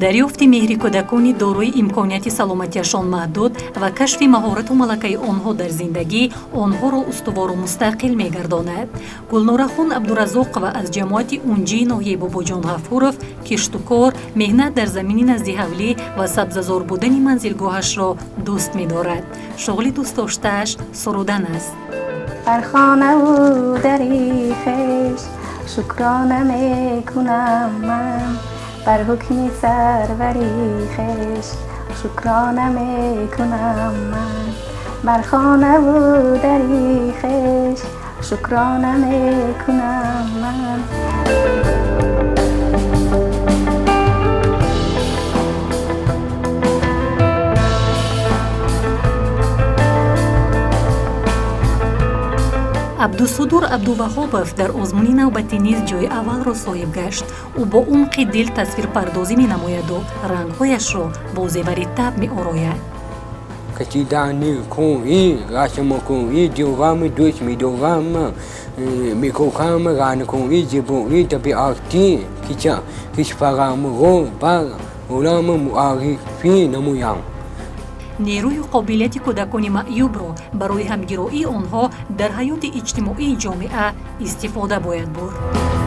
دریافت مهری کودکانی دارای امکانیت سلامتیشان محدود و کشف مهارت و ملکه آنها در زندگی آنها را استوار و مستقل می‌گرداند. گلنور خان عبدالرزاق و از جماعت اونجی ناحیه باباجان غفورов کشت و کار، مهنت در زمین نزدیحولی و سبززار بودن منزلگاهش را دوست می‌دارد. شغل دوست داشته‌اش سرودن است. بر خانه و دری خویش شکرانه میکنم من، بر حکم سروری خویش شکرانه میکنم من، بر خانه و دری خویش شکرانه میکنم من. عبدالصدور عبدالوهابов در آزمون نوبتی نیز جای اول را صاحب گشت. او با عمق دل تصویر پردازی می نماید و رنگهایش را با زیور طبع می آراید. کشیدن کوهی رسم کوهی جوام دوست می دوام میکوکم ران کوهی جبوری طبیعتی کیش فرام رو بر غلام معرفی نمویم. نیروی و قابلیت کودکان معیوب را برای همگرایی آنها در حیات اجتماعی جامعه استفاده باید برد.